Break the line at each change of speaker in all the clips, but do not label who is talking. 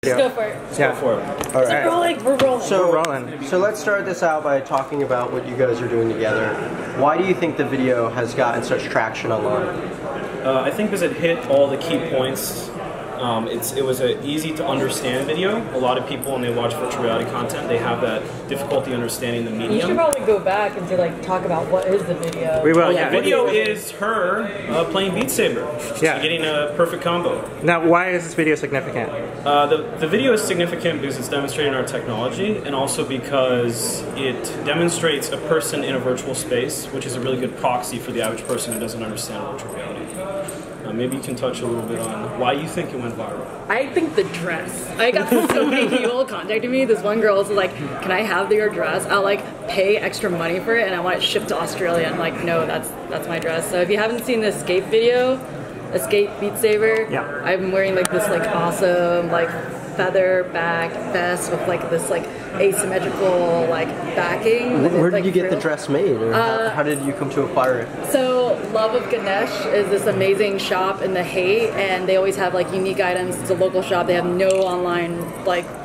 Let's go for it.
Let's go for it.
All right. We're rolling.
So let's start this out by talking about what you guys are doing together. Why do you think the video has gotten such traction online?
I think because it hit all the key points. It was an easy to understand video. A lot of people, when they watch virtual reality content, they have that difficulty understanding the medium.
You should probably go back and talk about what is the video.
We will.
The video is her playing Beat Saber.
Yeah.
Getting a perfect combo.
Now, why is this video significant?
The video is significant because it's demonstrating our technology, and also because it demonstrates a person in a virtual space, which is a really good proxy for the average person who doesn't understand virtual reality. Maybe you can touch a little bit on why you think it went viral.
I think the dress. I got so many people contacting me. This one girl was like, can I have your dress? I'll pay extra money for it and I want it shipped to Australia. I'm like, no, that's my dress. So if you haven't seen the Escape video, Escape Beat Saber,
yeah.
I'm wearing this awesome feather back vest with this asymmetrical backing.
Where did you get the dress made, or how did you come to acquire it?
So Love of Ganesh is this amazing shop in the Hay, and they always have unique items. It's a local shop. They have no online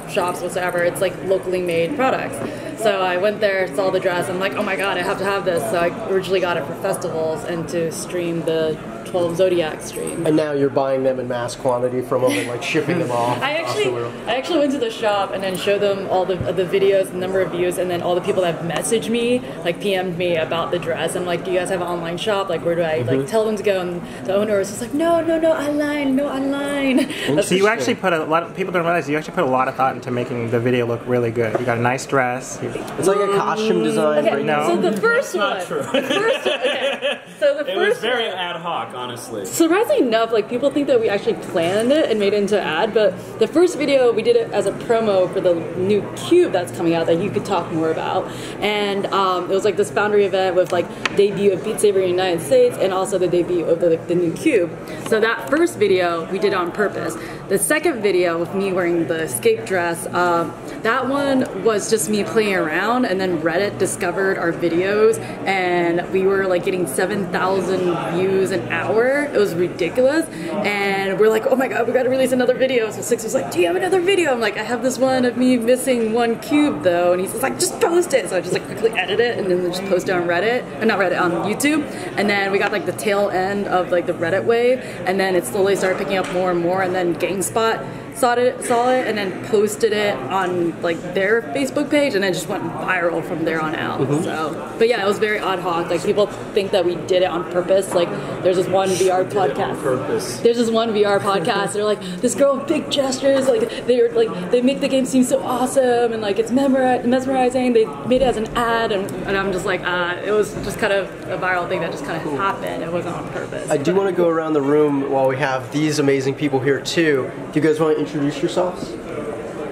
shops whatsoever. It's locally made products. So I went there, saw the dress. I'm like, oh my god, I have to have this. So I originally got it for festivals and to stream the 12 Zodiac stream.
And now you're buying them in mass quantity from them and shipping them off.
I actually went to the shop and then showed them all the videos, the number of views, and then all the people that have messaged me, PM'd me about the dress. I'm like, do you guys have an online shop? Where do I tell them to go? And the owner was just like, no, online.
So you actually put a lot of people don't realize you actually put a lot of thought into making the video look really good. You got a nice dress.
It's like a costume design.
Okay,
no.
So the first one.
Not true.
The first one. Okay. So the
it
first
was very
one,
ad hoc, honestly.
Surprisingly enough, people think that we actually planned it and made it into an ad, but the first video we did it as a promo for the new Cube that's coming out that you could talk more about. And it was this Foundry event with debut of Beat Saber in the United States and also the debut of the new Cube. So that first video we did on purpose. The second video with me wearing the Escape dress, that one was just me playing around, and then Reddit discovered our videos and we were getting 7,000 views an hour. It was ridiculous, and we're like, oh my god, we gotta release another video. So Cix was like, do you have another video? I'm like, I have this one of me missing one cube though, and he's just like, just post it. So I just quickly edit it and then just post it on Reddit, or not Reddit, on YouTube. And then we got the tail end of the Reddit wave, and then it slowly started picking up more and more, and then GameSpot saw it and then posted it on their Facebook page, and then just went viral from there on out. So, but yeah, it was very ad hoc. People think that we did it on purpose. There's this one VR podcast. There's this one VR podcast. They're like, this girl with big gestures. They make the game seem so awesome, and it's mesmerizing. They made it as an ad, and I'm just it was just kind of a viral thing that just kind of happened. It wasn't on purpose.
I do want to go around the room while we have these amazing people here too. Do you guys want to introduce yourselves?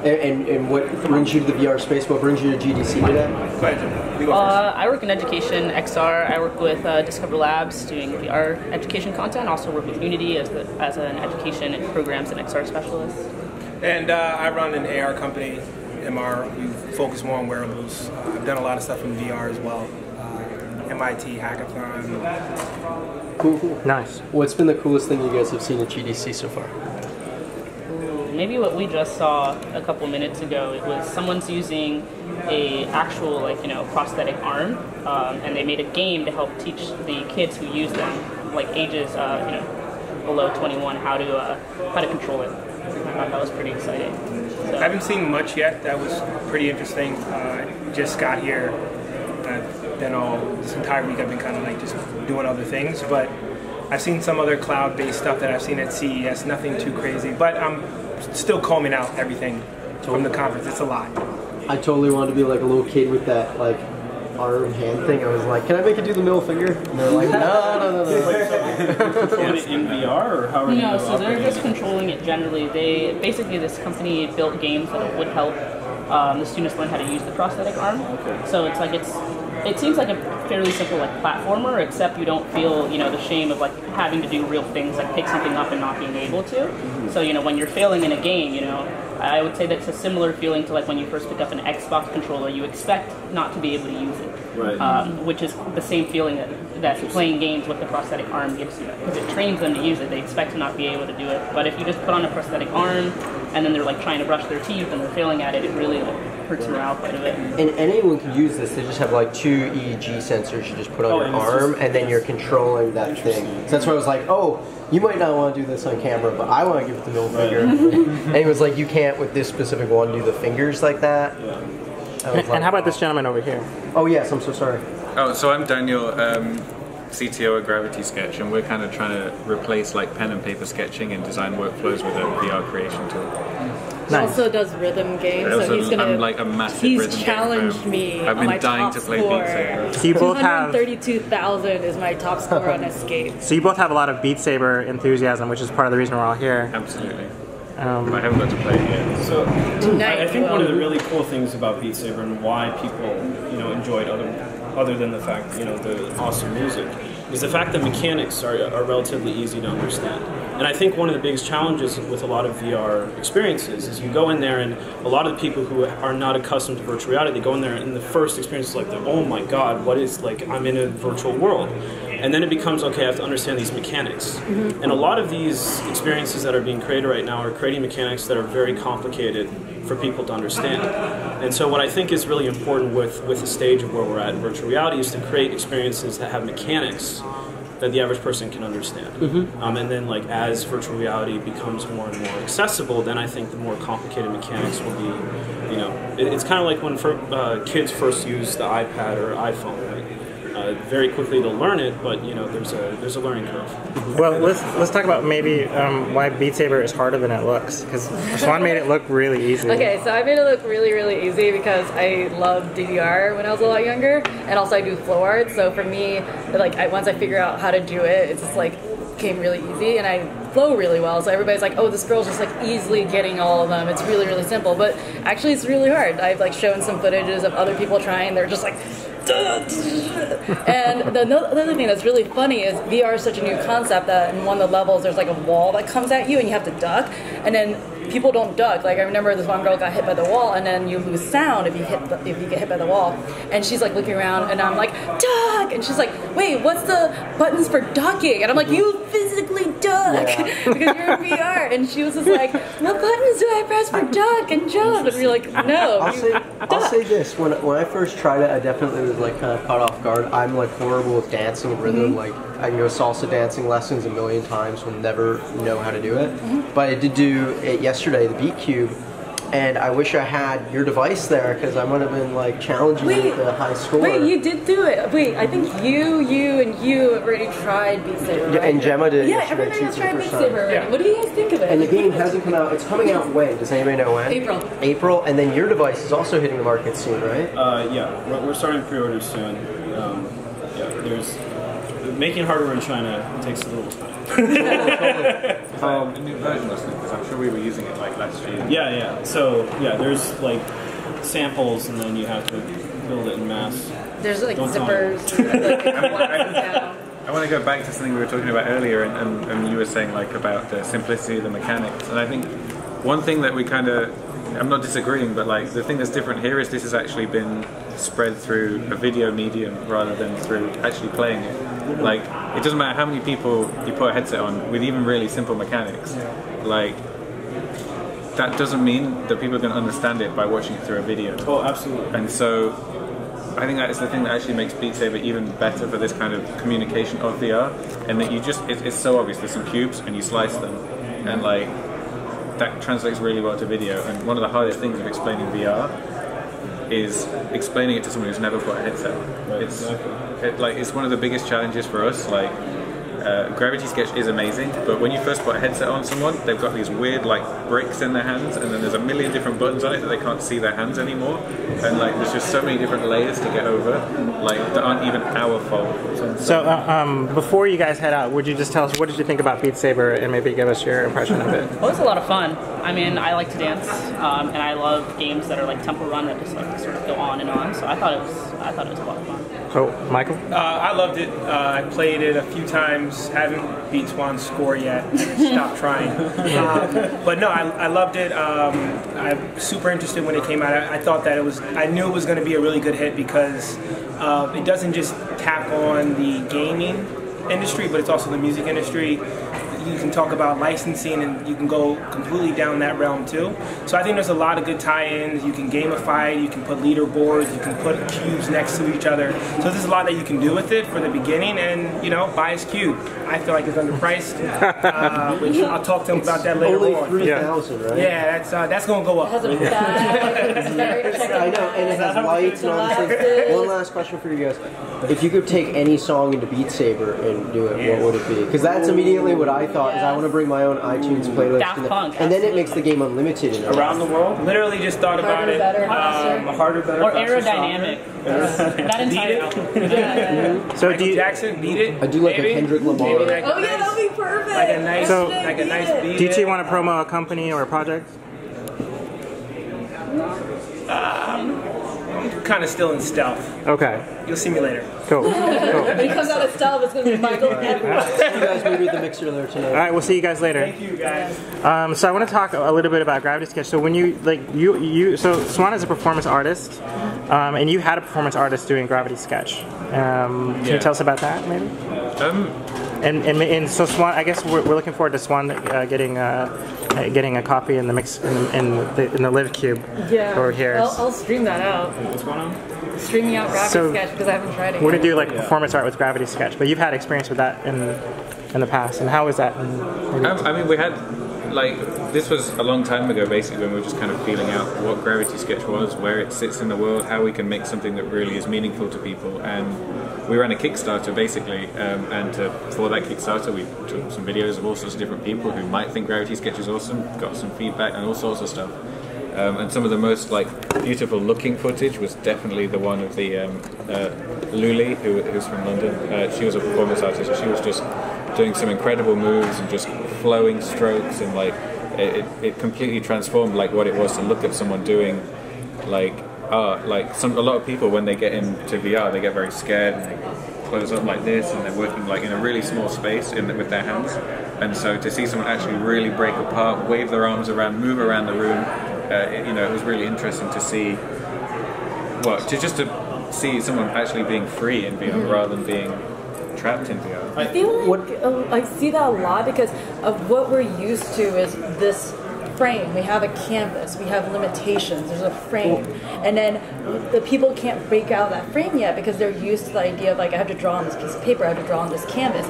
And what brings you to the VR space? What brings you to GDC today?
I work in education, XR. I work with Discover Labs doing VR education content. Also work with Unity as an education and programs and XR specialist.
And I run an AR company, MR. We focus more on wearables. I've done a lot of stuff in VR as well. MIT Hackathon.
Cool.
Nice.
What's been the coolest thing you guys have seen at GDC so far?
Maybe what we just saw a couple minutes ago, it was someone's using a actual prosthetic arm, and they made a game to help teach the kids who use them, ages below 21, how to control it. I thought that was pretty exciting. So.
I haven't seen much yet. That was pretty interesting. Just got here. This entire week I've been kind of just doing other things, but I've seen some other cloud-based stuff that I've seen at CES. Nothing too crazy, but I'm still combing out everything from the conference. It's a lot.
I totally wanted to be a little kid with that arm hand thing. I was like, can I make it do the middle finger? And they're like, no.
Controlling it in VR, or how are you?
No, so they're just controlling it generally. This company built games that would help the students learn how to use the prosthetic arm.
Okay.
So it seems like a fairly simple platformer, except you don't feel the shame of having to do real things pick something up and not being able to. So when you're failing in a game, I would say that's a similar feeling to when you first pick up an Xbox controller. You expect not to be able to use it,
right?
Which is the same feeling that playing games with the prosthetic arm gives you, because it trains them to use it. They expect to not be able to do it, but if you just put on a prosthetic arm, and then they're like trying to brush their teeth and they're failing at it, it really like hurts morale quite a bit.
And anyone can use this. They just have like 2 EEG sensors you just put on your arm, and then you're controlling that thing. So that's why I was like, oh, you might not want to do this on camera, but I want to give it the middle finger. And he was like, you can't with this specific one do the fingers like that.
And how about this gentleman over here?
Oh yes, I'm so sorry.
Oh, so I'm Daniel, CTO at Gravity Sketch, and we're kind of trying to replace like pen and paper sketching and design workflows with a VR creation tool.
He also does rhythm games, so he's gonna.
I'm like a massive rhythm
He's challenged me.
I've
on my
been dying
top
to play
score.
Beat Saber.
So you both have
232,000 is my top score on Escape.
So you both have a lot of Beat Saber enthusiasm, which is part of the reason we're all here.
Absolutely. I haven't got to play it yet.
So I think one of the really cool things about Beat Saber and why people enjoy it other than the fact the awesome music is the fact that mechanics are relatively easy to understand. And I think one of the biggest challenges with a lot of VR experiences is you go in there and a lot of the people who are not accustomed to virtual reality, they go in there and the first experience is like, oh my god, what is, like, I'm in a virtual world. And then it becomes, okay, I have to understand these mechanics. And a lot of these experiences that are being created right now are creating mechanics that are very complicated for people to understand. And so what I think is really important with the stage of where we're at in virtual reality is to create experiences that have mechanics that the average person can understand. And then, like, as virtual reality becomes more and more accessible, then I think the more complicated mechanics will be, it's kind of like when kids first use the iPad or iPhone, right? Very quickly they'll learn it, but there's a learning curve.
Well, let's talk about maybe why Beat Saber is harder than it looks, because Swan made it look really easy.
Okay, so I made it look really, really easy because I loved DDR when I was a lot younger, and also I do flow art. So for me, like, once I figure out how to do it, it's just like came really easy, and I flow really well. So everybody's like, oh, this girl's just like easily getting all of them. It's really, really simple, but actually it's really hard. I've like shown some footages of other people trying. They're just like. And the other thing that's really funny is VR is such a new concept that in one of the levels there's like a wall that comes at you and you have to duck, and then people don't duck. Like, I remember this one girl got hit by the wall, and then you lose sound if you get hit by the wall. And she's like looking around, and I'm like, duck! And she's like, wait, what's the buttons for ducking? And I'm like, you physically duck because you're in VR. And she was just like, what buttons do I press for duck and jump? And we're like, no.
I'll say this: when I first tried it, I definitely was like kind of caught off guard. I'm like horrible with dancing and rhythm. Like, I can go salsa dancing lessons a million times, will never know how to do it. But I did do it yesterday, the Beat Cube, and I wish I had your device there because I would have been like challenging you with the high score.
Wait, you did do it. Wait, I think you have already tried Beat Saber, right?
Yeah, and Gemma did.
Yeah, everybody has tried Beat Saber already. Yeah. What do you guys think of it?
And the game hasn't come out. It's coming out when? Does anybody know when? April, and then your device is also hitting the market soon, right?
Yeah, we're starting pre-orders soon. There's making hardware in China takes a little time.
A new version, wasn't it? Because I'm sure we were using it like last year.
Yeah. So there's like samples, and then you have to build it in mass.
There's like zippers.
I want to go back to something we were talking about earlier, and you were saying like about the simplicity of the mechanics. And I think one thing that we kind of, I'm not disagreeing, but like the thing that's different here is this has actually been spread through a video medium rather than through actually playing it. Like, it doesn't matter how many people you put a headset on with even really simple mechanics. Like, that doesn't mean that people are going to understand it by watching it through a video.
Oh, absolutely.
And so I think that is the thing that actually makes Beat Saber even better for this kind of communication of VR, and that you just, it's so obvious. There's some cubes and you slice them, and like that translates really well to video. And one of the hardest things of explaining VR is explaining it to someone who's never put a headset on. It's one of the biggest challenges for us. Like, Gravity Sketch is amazing, but when you first put a headset on someone, they've got these weird like bricks in their hands, and then there's a million different buttons on it that they can't see their hands anymore, and like there's just so many different layers to get over, like that aren't even our fault.
So before you guys head out, would you just tell us what did you think about Beat Saber, and maybe give us your impression of it?
Well, it was a lot of fun. I mean, I like to dance, and I love games that are like tempo run that just like sort of go on and on. So I thought it was a lot of fun.
So, Michael?
I loved it. I played it a few times. Haven't beat Swan's score yet. Stopped trying. But no, I loved it. I'm super interested when it came out. I thought that I knew it was going to be a really good hit because it doesn't just tap on the gaming industry, but it's also the music industry. you can talk about licensing, and you can go completely down that realm too. So I think there's a lot of good tie-ins. You can gamify it, you can put leaderboards, you can put cubes next to each other. So there's a lot that you can do with it for the beginning, and you know, buy his cube. I feel like it's underpriced, which I'll talk to him about that later
only
on.
3,000, right?
Yeah, that's gonna go up.
It has a bad.
I know, and it has lights and all these things. One last question for you guys. If you could take any song into Beat Saber and do it, what would it be? Because that's immediately what I thought, is I want to bring my own iTunes playlist.
Daft Punk,
and then it makes the game unlimited.
Around the world? Literally just thought about
Harder,
it.
better, faster.
Harder, better,
Or
faster,
aerodynamic. That entire album.
So
Michael Jackson, Beat It.
I do like
maybe?
a Kendrick Lamar.
Maybe like
Oh yeah, that would be perfect.
like a nice,
So-
like a nice Beat
Do you
It.
two want to promo a company or a project?
Kind of still in stealth.
Okay,
You'll see me later.
cool. Cool.
When he comes out of stealth, it's going to be Michael everywhere.
You guys maybe at the mixer there
All
tonight.
right, we'll see you guys later.
Thank you guys.
So I want to talk a little bit about Gravity Sketch. So when so Swan is a performance artist, and you had a performance artist doing Gravity Sketch. Can you tell us about that, maybe? And so Swan, I guess we're looking forward to Swan getting a copy in the mix in the Liv Cube over here.
I'll stream that out.
What's going on?
Streaming out Gravity
So,
Sketch because I haven't tried it
We're
yet.
gonna do like performance art with Gravity Sketch, but you've had experience with that in the past. And how was that?
I mean, we had, like, this was a long time ago, basically, when we were just kind of feeling out what Gravity Sketch was, where it sits in the world, how we can make something that really is meaningful to people. And we ran a Kickstarter, basically, and for that Kickstarter, we took some videos of all sorts of different people who might think Gravity Sketch is awesome, got some feedback and all sorts of stuff. And some of the most beautiful looking footage was definitely the one of the Luli, who's from London. She was a performance artist, and she was just doing some incredible moves and just flowing strokes, and it completely transformed what it was to look at someone doing art. A lot of people, when they get into VR, they get very scared and they close up like this, and they're working in a really small space with their hands. And so to see someone actually really break apart, wave their arms around, move around the room, it was really interesting to see. To see someone actually being free in VR rather than being trapped in VR.
I feel like I see that a lot because of what we're used to is this frame. We have a canvas, we have limitations, there's a frame, and then the people can't break out of that frame yet because they're used to the idea of I have to draw on this piece of paper, I have to draw on this canvas.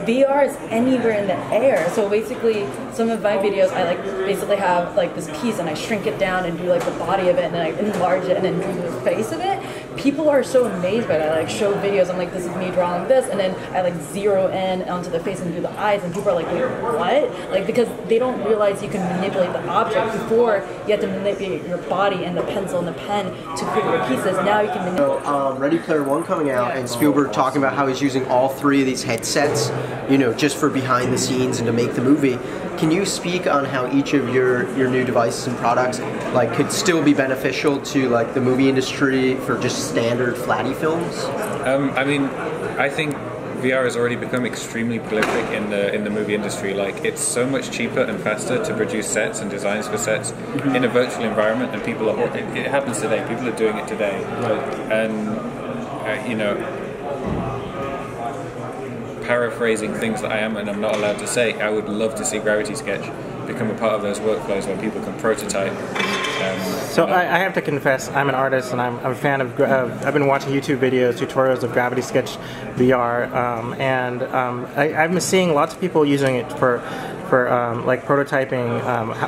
VR is anywhere in the air, so basically some of my videos I basically have this piece and I shrink it down and do the body of it, and then I enlarge it and then do the face of it. People are so amazed by that. I show videos, I'm this is me drawing this, and then I zero in onto the face and do the eyes, and people are like, wait, what? Because they don't realize you can manipulate the object. Before you had to manipulate your body and the pencil and the pen to create your pieces. Now you can manipulate.
So, Ready Player One coming out, and Spielberg talking about how he's using all three of these headsets, just for behind the scenes and to make the movie. Can you speak on how each of your new devices and products could still be beneficial to the movie industry for just standard flatty films?
I think VR has already become extremely prolific in the movie industry. It's so much cheaper and faster to produce sets and designs for sets in a virtual environment, and people are. It happens today. People are doing it today, and paraphrasing things that I am and I'm not allowed to say, I would love to see Gravity Sketch become a part of those workflows where people can prototype.
So I have to confess, I'm an artist, and I'm a fan of. I've been watching YouTube videos, tutorials of Gravity Sketch VR, and I've been seeing lots of people using it for prototyping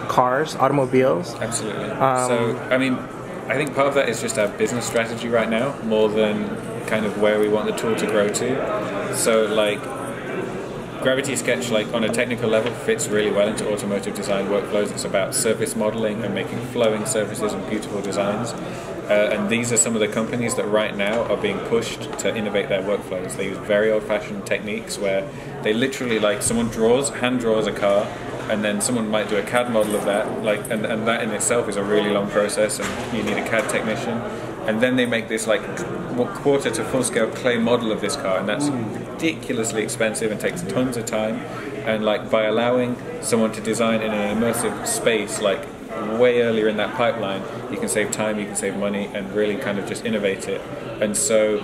cars, automobiles.
Absolutely. I think part of that is just our business strategy right now, more than kind of where we want the tool to grow to. So Gravity Sketch, on a technical level, fits really well into automotive design workflows. It's about surface modeling and making flowing surfaces and beautiful designs. And these are some of the companies that right now are being pushed to innovate their workflows. They use very old-fashioned techniques where they literally, someone hand draws a car, and then someone might do a CAD model of that, and that in itself is a really long process, and you need a CAD technician. And then they make this quarter to full scale clay model of this car, and that's ridiculously expensive and takes tons of time. And by allowing someone to design in an immersive space way earlier in that pipeline, you can save time, you can save money, and really kind of just innovate it. And so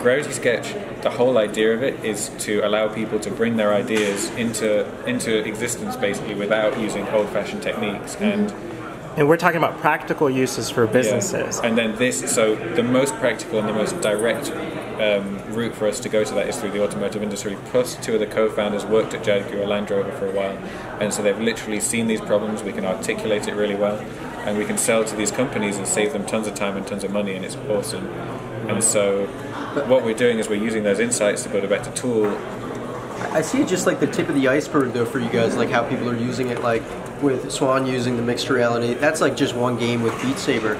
Gravity Sketch the whole idea of it is to allow people to bring their ideas into existence basically without using old-fashioned techniques.
And we're talking about practical uses for businesses.
Yeah. And then so the most practical and the most direct route for us to go to that is through the automotive industry. Plus, two of the co-founders worked at Jaguar Land Rover for a while, and so they've literally seen these problems. We can articulate it really well, and we can sell to these companies and save them tons of time and tons of money, and it's awesome. And so what we're doing is we're using those insights to build a better tool.
I see it just like the tip of the iceberg though for you guys, like how people are using it, like with Swan using the mixed reality. That's like just one game with Beat Saber.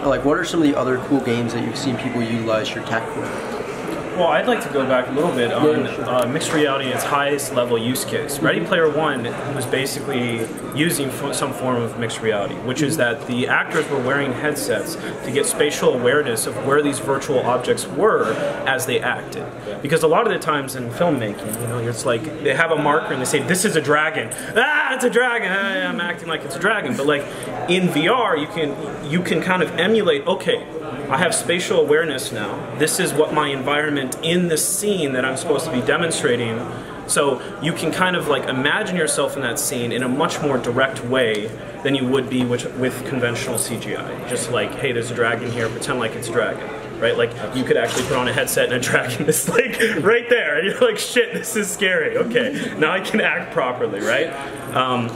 Like, what are some of the other cool games that you've seen people utilize your tech for?
Well, I'd like to go back a little bit on mixed reality, its highest level use case. Ready Player One was basically using some form of mixed reality, which is that the actors were wearing headsets to get spatial awareness of where these virtual objects were as they acted. Because a lot of the times in filmmaking, you know, it's like they have a marker and they say, "This is a dragon." Ah, it's a dragon. I'm acting like it's a dragon. But like in VR, you can kind of emulate. Okay, I have spatial awareness now. This is what my environment in the scene that I'm supposed to be demonstrating. So you can kind of like imagine yourself in that scene in a much more direct way than you would be with conventional CGI. Just like, hey, there's a dragon here, pretend like it's a dragon. Right? Like, you could actually put on a headset and a dragon is like right there. And you're like, shit, this is scary. Okay, now I can act properly, right?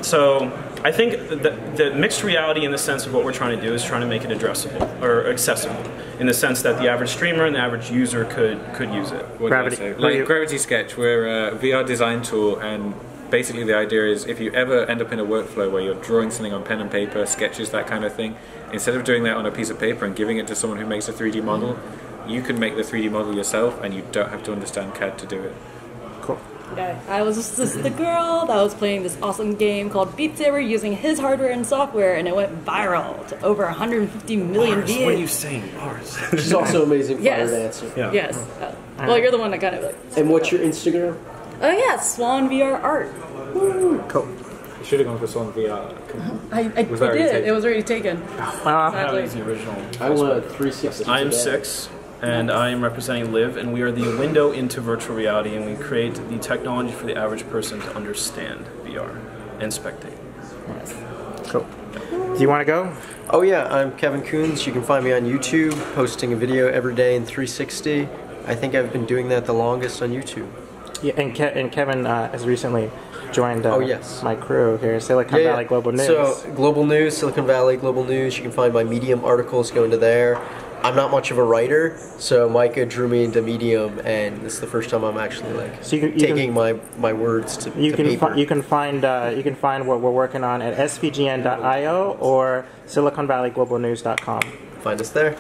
So I think the mixed reality in the sense of what we're trying to do is trying to make it addressable or accessible in the sense that the average streamer and the average user could use it.
Gravity Sketch, we're a VR design tool, and basically the idea is if you ever end up in a workflow where you're drawing something on pen and paper, sketches, that kind of thing, instead of doing that on a piece of paper and giving it to someone who makes a 3D model, you can make the 3D model yourself and you don't have to understand CAD to do it.
Cool.
Yeah, I was just the girl that was playing this awesome game called Beat Saber using his hardware and software, and it went viral to over 150 million
Bars,
views.
what are you saying, bars?
She's also amazing fire
Yes.
dancer.
Yeah.
Yes. Well, you're the one that kind of like.
And what's your Instagram?
Oh yeah, SwanVRart.
Cool.
You should have gone for SwanVRart.
I
that
did.
already taken?
It was already taken.
That was the original.
I want a 360.
I am
today.
Cix, and I am representing Liv, and we are the window into virtual reality, and we create the technology for the average person to understand VR and spectate.
Cool. Do you want to go?
Oh yeah, I'm Kevin Kunze. You can find me on YouTube, posting a video every day in 360. I think I've been doing that the longest on YouTube.
Yeah, and Kevin has recently joined
yes.
my crew here, Silicon Valley Global News.
So, Global News, Silicon Valley Global News. You can find my Medium articles, go into there. I'm not much of a writer, so Micah drew me into Medium, and this is the first time I'm actually like taking my words to paper.
You can find what we're working on at svgn.io or siliconvalleyglobalnews.com.
Find us there.